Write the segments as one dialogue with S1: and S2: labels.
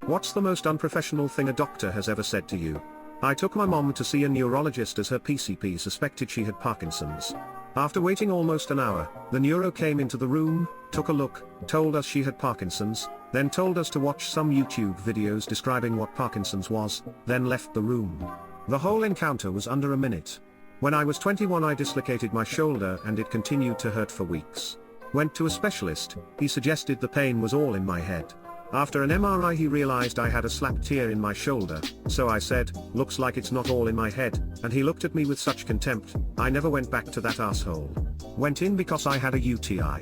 S1: What's the most unprofessional thing a doctor has ever said to you? I took my mom to see a neurologist as her PCP suspected she had Parkinson's. After waiting almost an hour, the neuro came into the room, took a look, told us she had Parkinson's, then told us to watch some YouTube videos describing what Parkinson's was, then left the room. The whole encounter was under a minute. When I was 21 I dislocated my shoulder and it continued to hurt for weeks. Went to a specialist, he suggested the pain was all in my head. After an MRI he realized I had a slap tear in my shoulder, so I said, looks like it's not all in my head, and he looked at me with such contempt, I never went back to that asshole. Went in because I had a UTI.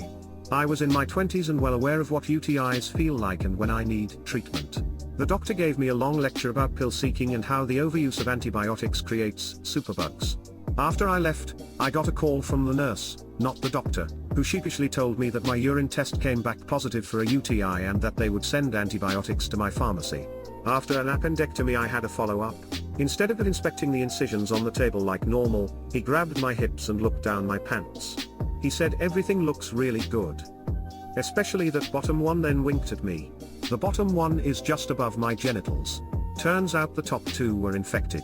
S1: I was in my 20s and well aware of what UTIs feel like and when I need treatment. The doctor gave me a long lecture about pill seeking and how the overuse of antibiotics creates superbugs. After I left, I got a call from the nurse, not the doctor, who sheepishly told me that my urine test came back positive for a UTI and that they would send antibiotics to my pharmacy. After an appendectomy I had a follow-up. Instead of inspecting the incisions on the table like normal, he grabbed my hips and looked down my pants. He said everything looks really good. Especially that bottom one, then winked at me. The bottom one is just above my genitals. Turns out the top two were infected.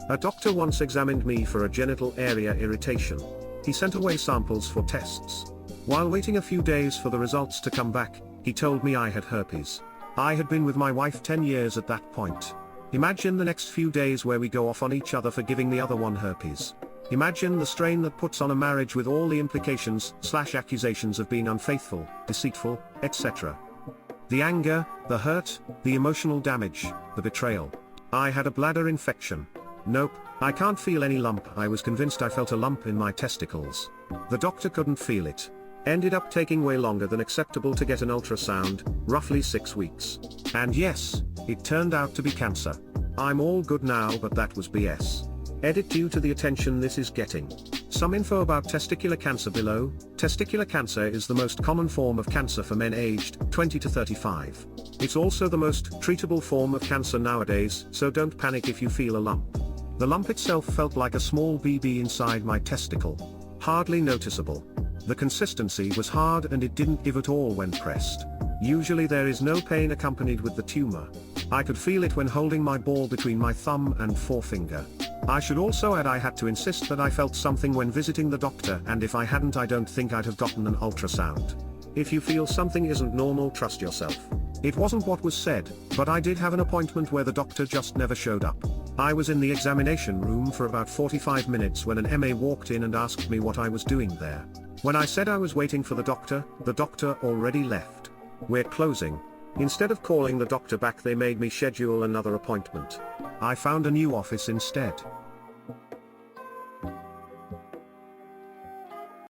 S1: A doctor once examined me for a genital area irritation. He sent away samples for tests. While waiting a few days for the results to come back, he told me I had herpes. I had been with my wife 10 years at that point. Imagine the next few days where we go off on each other for giving the other one herpes. Imagine the strain that puts on a marriage with all the implications/accusations of being unfaithful, deceitful, etc. The anger, the hurt, the emotional damage, the betrayal. I had a bladder infection. Nope, I can't feel any lump. I was convinced I felt a lump in my testicles. The doctor couldn't feel it. Ended up taking way longer than acceptable to get an ultrasound, roughly 6 weeks. And yes, it turned out to be cancer. I'm all good now, but that was BS. Edit due to the attention this is getting. Some info about testicular cancer below. Testicular cancer is the most common form of cancer for men aged 20 to 35. It's also the most treatable form of cancer nowadays, so don't panic if you feel a lump. The lump itself felt like a small BB inside my testicle. Hardly noticeable. The consistency was hard and it didn't give at all when pressed. Usually there is no pain accompanied with the tumor. I could feel it when holding my ball between my thumb and forefinger. I should also add I had to insist that I felt something when visiting the doctor, and if I hadn't I don't think I'd have gotten an ultrasound. If you feel something isn't normal, trust yourself. It wasn't what was said, but I did have an appointment where the doctor just never showed up. I was in the examination room for about 45 minutes when an MA walked in and asked me what I was doing there. When I said I was waiting for the doctor already left. We're closing. Instead of calling the doctor back they made me schedule another appointment. I found a new office instead.